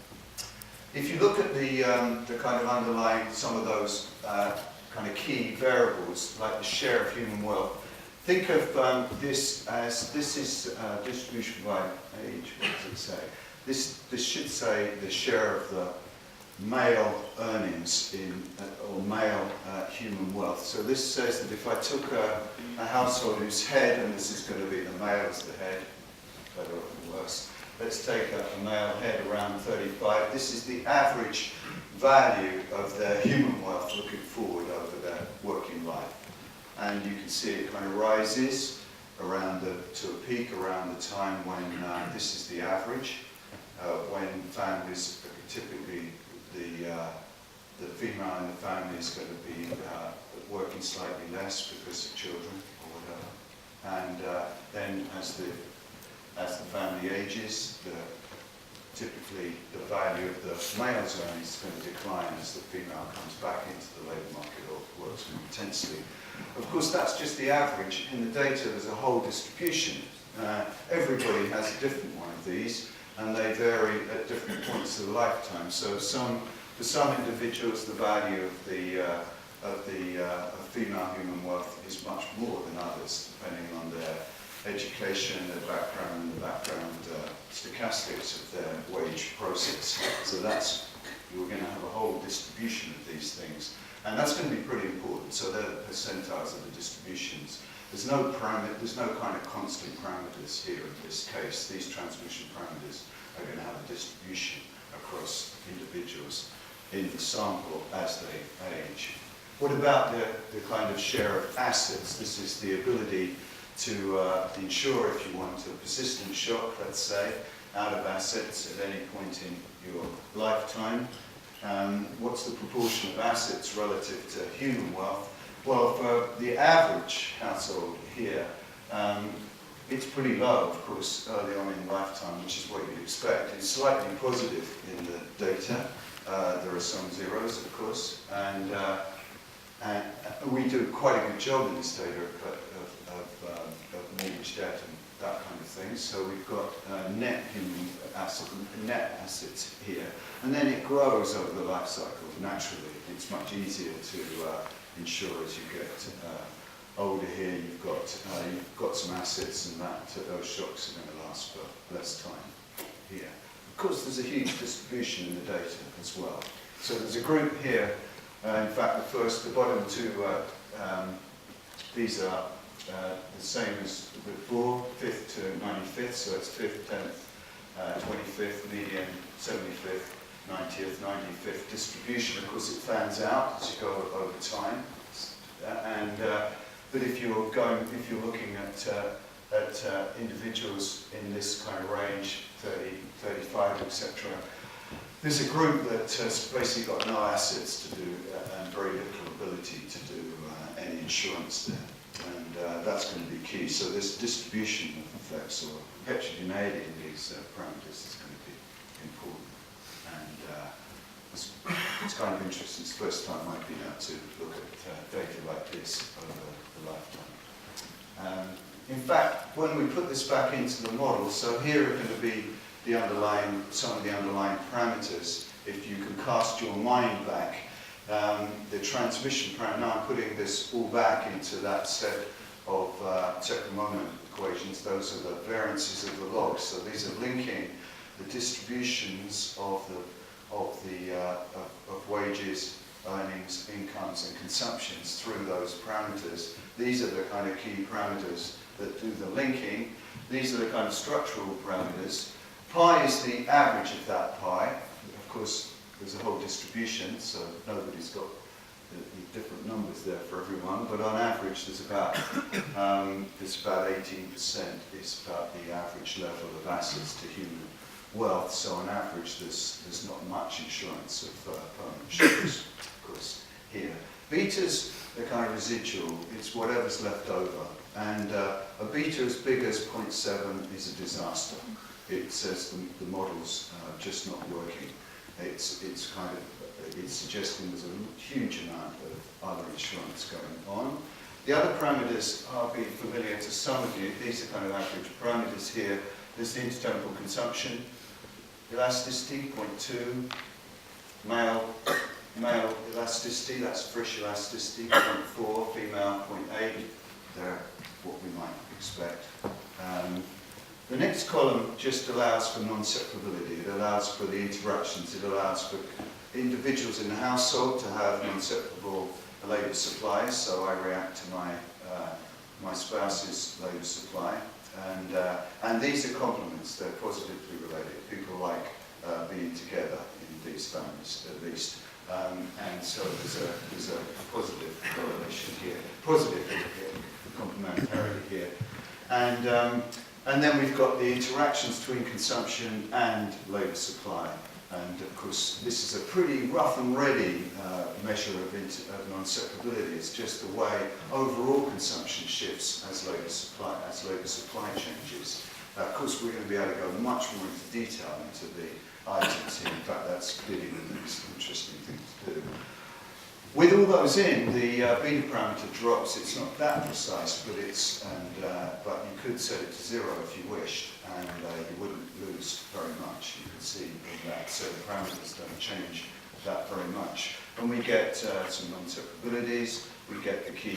If you look at the kind of underlying some of those kind of key variables, like the share of human wealth, think of this as, this is distribution by age. What does it say? This should say the share of the male earnings or male human wealth. So this says that if I took a household whose head, and this is going to be the male as the head, better or worse, let's take a male head around 35. This is the average value of their human wealth looking forward over their working life. And you can see it kind of rises to a peak around the time when this is the average, when families, typically the female in the family is going to be working slightly less because of children or whatever. And then as the family ages, typically the value of the male's earnings is going to decline as the female comes back into the labour market or works more intensely. Of course, that's just the average. In the data, there's a whole distribution. Everybody has a different one of these, and they vary at different points of the lifetime. So for some individuals, the value of female human worth is much more than others, depending on their education, their background, and the background stochastics of their wage process. So you're going to have a whole distribution of these things. And that's going to be pretty important. So they're the percentiles of the distributions. There's no kind of constant parameters here in this case. These transmission parameters are going to have a distribution across individuals in the sample as they age. What about the kind of share of assets? This is the ability to insure, if you want, a persistent shock, let's say, out of assets at any point in your lifetime. What's the proportion of assets relative to human wealth? Well, for the average household here, it's pretty low, of course, early on in lifetime, which is what you'd expect. It's slightly positive in the data. There are some zeros, of course, and we do quite a good job in this data of mortgage debt and that kind of thing. So we've got net human assets here, and then it grows over the life cycle naturally. It's much easier to insure as you get older here. You've got some assets, and those shocks are going to last for less time here. Of course, there's a huge distribution in the data as well. So there's a group here. In fact, the bottom two, these are the same as before, 5th to 95th, so it's 5th, 10th, 25th, median, 75th, 90th, 95th distribution. Of course, it fans out as you go over time. But if you're looking at individuals in this kind of range, 30, 35, etc., there's a group that has basically got no assets to do and very little ability to do any insurance there. And that's going to be key. So this distribution of effects or heterogeneity in these parameters is going to be important. And it's kind of interesting. It's the first time I've been able to look at data like this over the lifetime. In fact, when we put this back into the model, so here are going to be some of the underlying parameters. If you can cast your mind back, the transmission parameter, now I'm putting this all back into that set of second moment equations. Those are the variances of the logs. So these are linking the distributions of wages, earnings, incomes, and consumptions through those parameters. These are the kind of key parameters that do the linking. These are the kind of structural parameters. Pi is the average of that pi. Of course, there's a whole distribution, so nobody's got the different numbers there for everyone, but on average there's about 18% is about the average level of assets to human wealth. So on average there's not much insurance of permanent shocks, of course, here. Beta's the kind of residual, it's whatever's left over. And a beta as big as 0.7 is a disaster. It says the model's just not working. It's suggesting there's a huge amount of other insurance going on. The other parameters are be familiar to some of you. These are kind of average parameters here. There's the intertemporal consumption, elasticity, 0.2, male elasticity, that's Frisch elasticity, 0.4, female, 0.8. They're what we might expect. The next column just allows for non-separability. It allows for the interactions. It allows for individuals in the household to have non-separable labour supplies. So I react to my spouse's labour supply. And these are complements. They're positively related. People like being together in these families, at least. And so there's a positive correlation here, positive complementarity here. And then we've got the interactions between consumption and labour supply. And of course, this is a pretty rough and ready measure of non-separability. It's just the way overall consumption shifts as labour supply changes. Of course, we're going to be able to go much more into detail into the items here. In fact, that's clearly the next interesting thing to do. With all those in, the beta parameter drops. It's not that precise, but but you could set it to 0 if you wished, and you wouldn't lose very much. You can see in that. So the parameters don't change that very much. And we get some non-separabilities. We get the key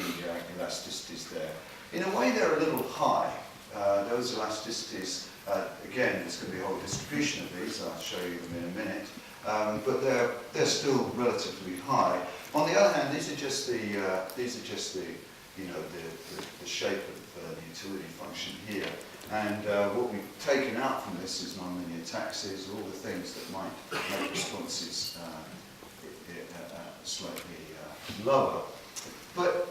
elasticities there. In a way, they're a little high. Those elasticities, again, there's going to be a whole distribution of these. I'll show you them in a minute. But they're still relatively high. On the other hand, these are just the shape of the utility function here. And what we've taken out from this is nonlinear taxes, all the things that might make responses slightly lower. But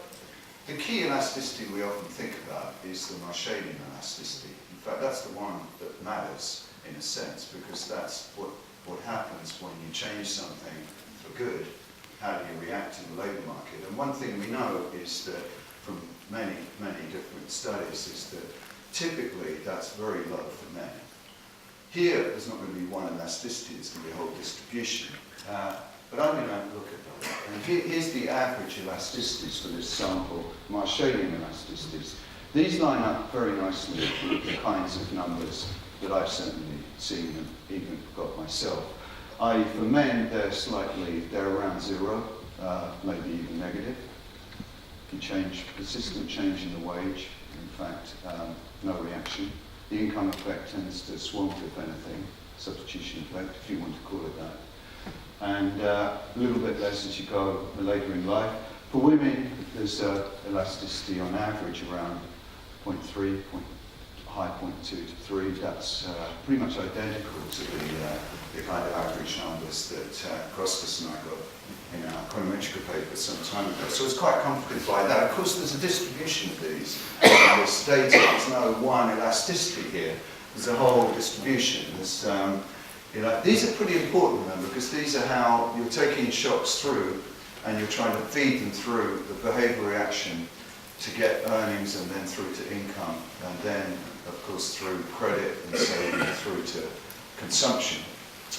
the key elasticity we often think about is the Marshallian elasticity. In fact, that's the one that matters in a sense, because that's what happens when you change something for good. How do you react in the labour market? And one thing we know is that from many, many different studies is that typically that's very low for men. Here, there's not going to be one elasticity, it's going to be a whole distribution. But I'm going to look at that. And here's the average elasticities for this sample, Marshallian elasticities. These line up very nicely with the kinds of numbers that I've certainly seen and even got myself. For men, they're around 0, maybe even negative. If you change, persistent change in the wage, in fact, no reaction. The income effect tends to swamp, if anything, substitution effect, if you want to call it that. And a little bit less as you go later in life. For women, there's elasticity on average around 0.3, high 0.2 to 3. That's pretty much identical to the kind of average numbers that Costas and I got in our econometric paper some time ago. So it's quite comforted by that. Of course, there's a distribution of these in this data. There's no one elasticity here. There's a whole distribution. There's, these are pretty important, remember, because these are how you're taking shocks through and you're trying to feed them through the behaviour reaction to get earnings and then through to income and then, of course, through credit and saving through to consumption.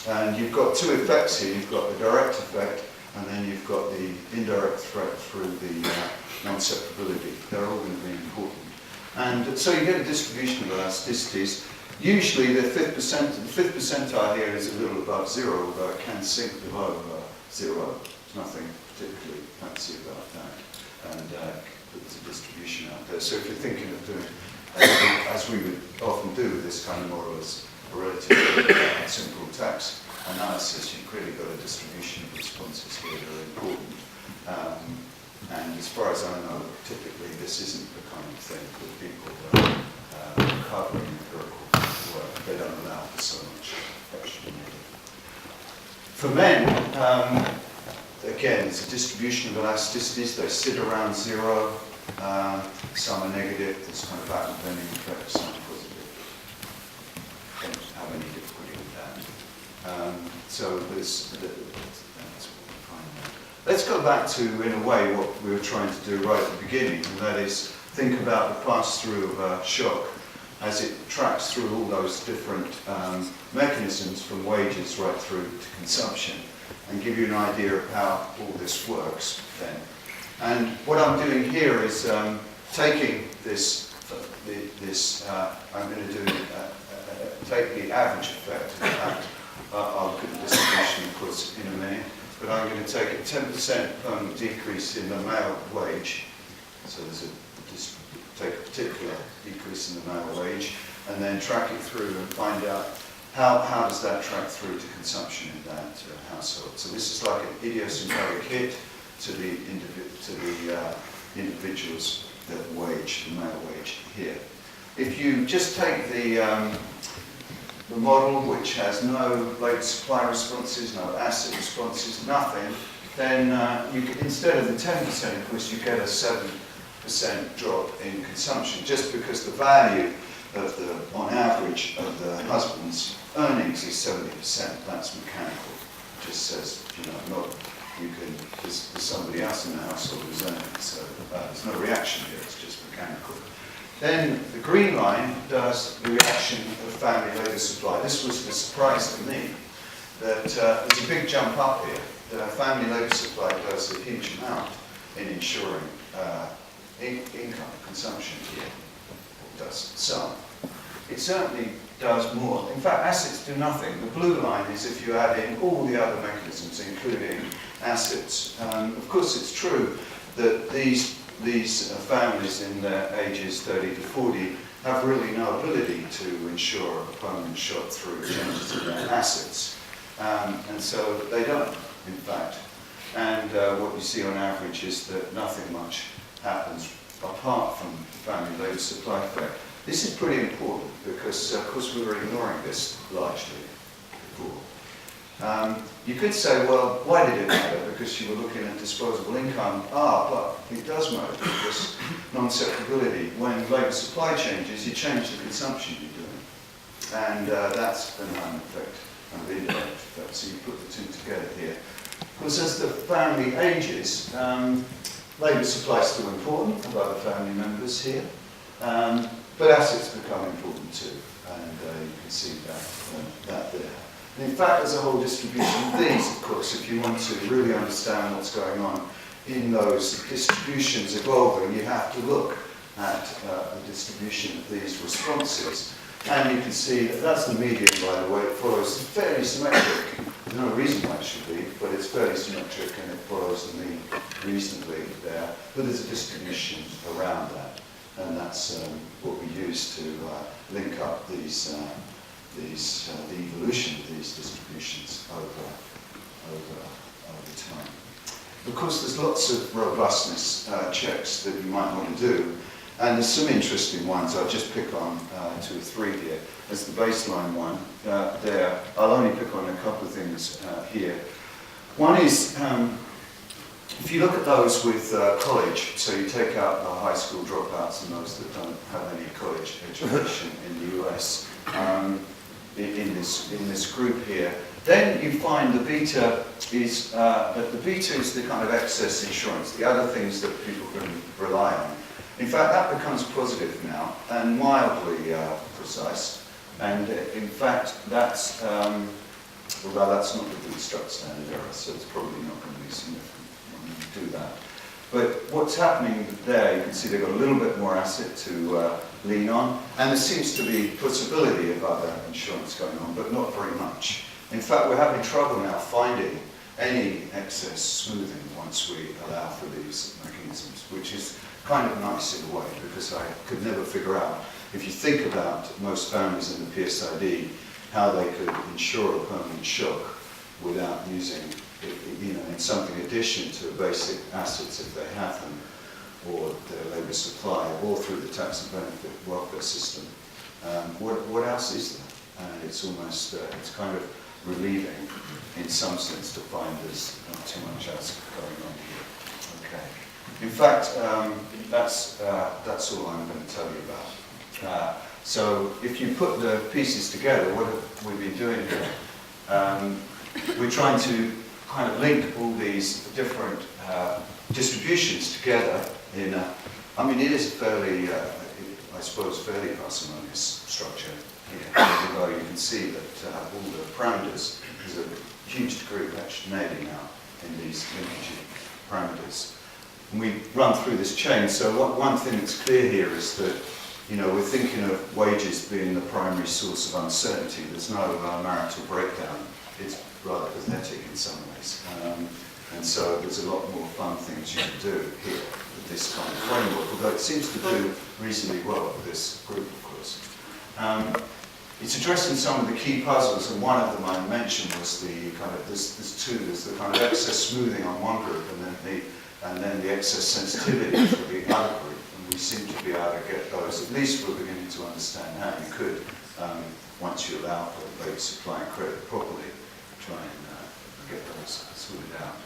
And you've got two effects here. You've got the direct effect and then you've got the indirect threat through the non-separability. They're all going to be important. And so you get a distribution of elasticities. Usually the fifth percentile here is a little above 0, although it can sink below 0. There's nothing particularly fancy about that. And there's a distribution out there. So if you're thinking of doing, as we would often do with this kind of more or less relatively simple tax analysis, you've clearly got a distribution of responses here that are important. And as far as I know, typically this isn't the kind of thing that people cover in empirical work. They don't allow for so much extra money. For men, again, it's a distribution of elasticities. They sit around 0. Some are negative. There's kind of back-bending effect. Some are positive. Don't have any difficulty with that. So that's what we find there. Let's go back to, in a way, what we were trying to do right at the beginning, and that is think about the pass-through of shock as it tracks through all those different mechanisms from wages right through to consumption, and give you an idea of how all this works then. And what I'm doing here is taking this, I'm going to do take the average effect. In fact, I'll look at the distribution, of course, in a minute, but I'm going to take a 10% permanent decrease in the male wage. So there's take a particular decrease in the male wage, and then track it through and find out how does that track through to consumption in that household. So this is like an idiosyncratic hit to the individual's wage, the male wage here. If you just take the model which has no labour supply responses, no asset responses, nothing, then you can, instead of the 10%, of course, you get a 7 drop in consumption, just because the value of on average, of the husband's earnings is 70%. That's mechanical. It just says, there's somebody else in the household who's earning, so there's no reaction here, it's just mechanical. Then the green line does the reaction of family labour supply. This was a surprise to me, that there's a big jump up here. The family labour supply does a huge amount in ensuring income, consumption here. It does some. It certainly does more. In fact, assets do nothing. The blue line is if you add in all the other mechanisms, including assets. Of course, it's true that these families in their ages 30 to 40 have really no ability to ensure a permanent shock through changes in their assets. And so they don't, in fact. And what you see on average is that nothing much happens apart from the family labour supply effect. This is pretty important because, of course, we were ignoring this largely before. You could say, well, why did it matter? Because you were looking at disposable income. But it does matter because non-separability. When labour supply changes, you change the consumption you're doing. And that's the known effect and the indirect effect. So you put the two together here. Because as the family ages, labour supply is still important of other family members here. But assets become important too, and you can see that there. And in fact, there's a whole distribution of these, of course, if you want to really understand what's going on in those distributions evolving, you have to look at the distribution of these responses. And you can see that that's the median, by the way. It follows fairly symmetric. There's no reason why it should be, but it's fairly symmetric and it follows the mean reasonably there. But there's a distribution around that. And that's what we use to link up the evolution of these distributions over time. Of course, there's lots of robustness checks that you might want to do, and there's some interesting ones. I'll just pick on 2 or 3 here. As the baseline one there, I'll only pick on a couple of things here. One is, if you look at those with college, so you take out the high school dropouts and those that don't have any college education in the US, in this group here, then you find the beta is the kind of excess insurance, the other things that people can rely on. In fact, that becomes positive now and mildly precise. And in fact, that's although that's not the bootstrap standard error, so it's probably not going to be significant. Do that. But what's happening there, you can see they've got a little bit more asset to lean on, and there seems to be possibility of other insurance going on, but not very much. In fact, we're having trouble now finding any excess smoothing once we allow for these mechanisms, which is kind of nice in a way, because I could never figure out, if you think about most families in the PSID, how they could insure a permanent shock without using in something addition to basic assets if they have them, or their labour supply, or through the tax and benefit welfare system. What else is there? And it's almost, it's kind of relieving in some sense to find there's not too much else going on here. Okay. In fact, that's all I'm going to tell you about. So if you put the pieces together, what have we been doing here? We're trying to kind of link all these different distributions together in a, it is a fairly, I suppose, fairly parsimonious structure here, although you can see that all the parameters, there's a huge degree of heterogeneity now in these linkage parameters. And we run through this chain, so one thing that's clear here is that we're thinking of wages being the primary source of uncertainty. There's no marital breakdown. It's rather pathetic in some ways. And so there's a lot more fun things you can do here with this kind of framework, although it seems to do reasonably well for this group, of course. It's addressing some of the key puzzles, and one of them I mentioned was the kind of, there's two, there's the kind of excess smoothing on one group and then the excess sensitivity for the other group. And we seem to be able to get those, at least we're beginning to understand how you could, once you allow for labour supply and credit properly, try and get those sorted out.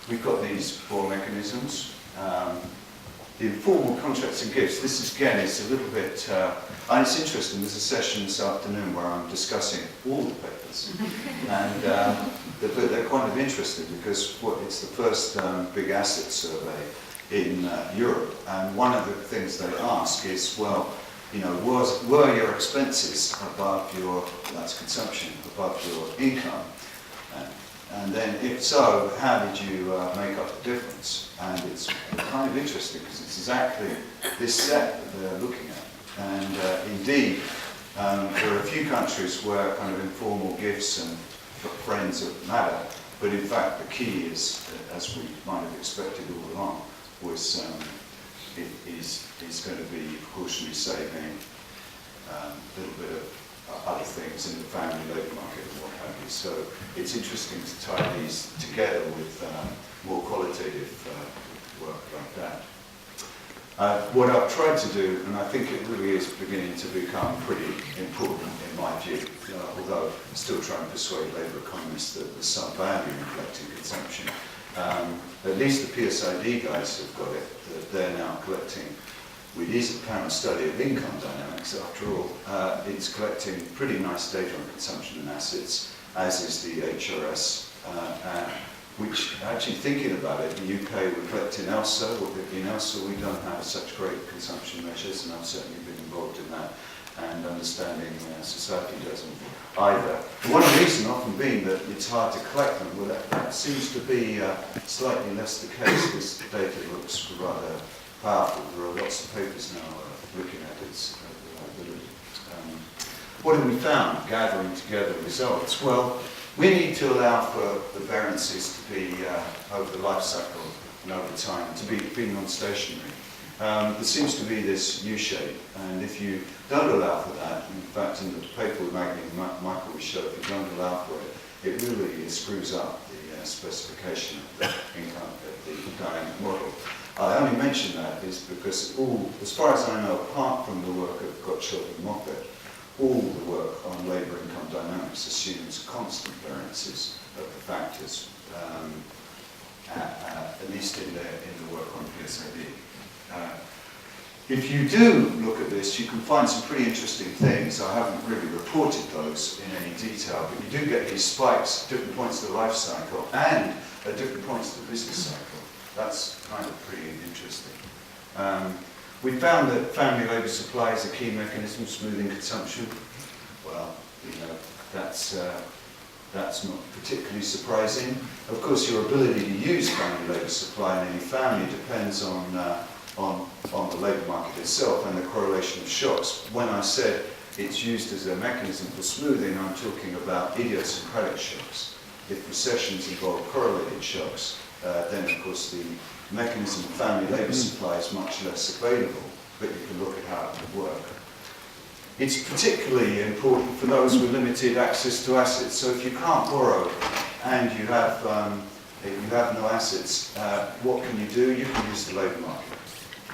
We've got these 4 mechanisms. the informal contracts and gifts. This is, again, it's a little bit, and it's interesting, there's a session this afternoon where I'm discussing all the papers. And they're kind of interesting because it's the first big asset survey in Europe. And one of the things they ask is, well, you know, were your expenses above your, that's consumption, above your income? And then, if so, how did you make up the difference? And it's kind of interesting because it's exactly this set that they're looking at. And indeed, there are a few countries where kind of informal gifts and friends matter, but in fact the key is, as we might have expected all along, was is going to be precautionary saving, a little bit of other things in the family labour market and what have you. So it's interesting to tie these together with more qualitative work like that. What I've tried to do, and I think it really is beginning to become pretty important in my view, although I'm still trying to persuade labour economists that there's some value in collecting consumption. At least the PSID guys have got it, that they're now collecting. It is a apparent study of income dynamics, after all. It's collecting pretty nice data on consumption and assets, as is the HRS, which, actually thinking about it, the UK we collect in ELSA, in ELSA we don't have such great consumption measures, and I've certainly been involved in that, and understanding society doesn't either. One reason often being that it's hard to collect them, well that seems to be slightly less the case. This data looks rather powerful. There are lots of papers now looking at its reliability. What have we found gathering together results? Well, we need to allow for the variances to be over the life cycle and over time, to be non-stationary. There seems to be this U-shape, and if you don't allow for that, in fact in the paper with Maggie and Michael we showed, if you don't allow for it, it really screws up the specification of the income, the dynamic model. I only mention that is because as far as I know, apart from the work of Gottschalk and Moffat, all the work on labour income dynamics assumes constant variances of the factors, at least in the work on PSID. If you do look at this, you can find some pretty interesting things. I haven't really reported those in any detail, but you do get these spikes at different points of the life cycle and at different points of the business cycle. That's kind of pretty interesting. We found that family labour supply is a key mechanism of smoothing consumption. Well, you know, that's not particularly surprising. Of course, your ability to use family labour supply in any family depends on the labour market itself and the correlation of shocks. When I said it's used as a mechanism for smoothing, I'm talking about idiosyncratic shocks. If recessions involve correlated shocks, then of course the mechanism of family labour supply is much less available, but you can look at how it would work. It's particularly important for those with limited access to assets. So if you can't borrow and you have no assets, what can you do? You can use the labour market.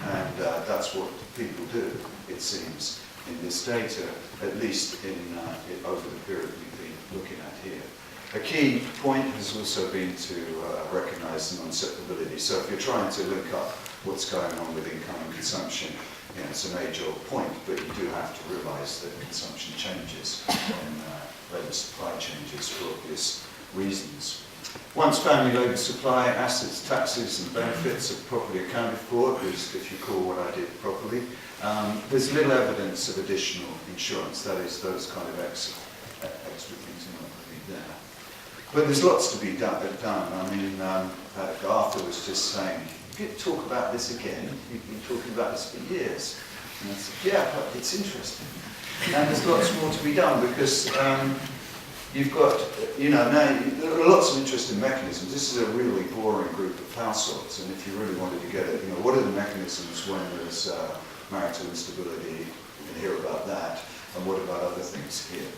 And that's what people do, it seems, in this data, at least over the period we've been looking at here. A key point has also been to recognise the non-separability. So if you're trying to link up what's going on with income and consumption, you know, it's an age-old point, but you do have to realise that consumption changes and labour supply changes for obvious reasons. Once family labour supply, assets, taxes and benefits are properly accounted for, at least if you call what I did properly, there's little evidence of additional insurance, that is, those kind of extra things are not really there. But there's lots to be done. I mean, Arthur was just saying, you could talk about this again, you've been talking about this for years. And I said, yeah, but it's interesting. And there's lots more to be done because you've got, you know, now there are lots of interesting mechanisms. This is a really boring group of households, and if you really wanted to get it, you know, what are the mechanisms when there's marital instability? You can hear about that, and what about other things here?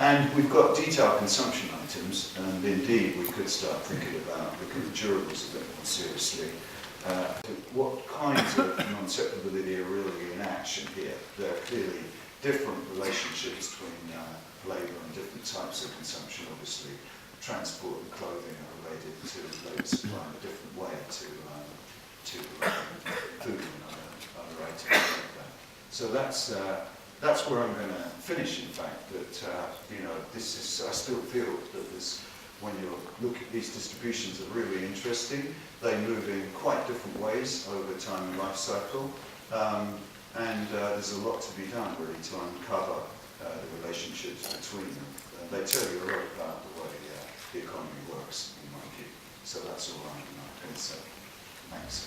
And we've got detailed consumption items, and indeed we could start thinking about looking at durables a bit more seriously. What kinds of non-separability are really in action here? There are clearly different relationships between labour and different types of consumption, obviously. Transport and clothing are related to labour supply in a different way to So that's where I'm going to finish, in fact, that, you know, this is, I still feel that this, when you look at these distributions, are really interesting. They move in quite different ways over time and life cycle. And there's a lot to be done, really, to uncover the relationships between them. They tell you a lot about the way the economy works, in my view. So that's all I'm going to say. Thanks.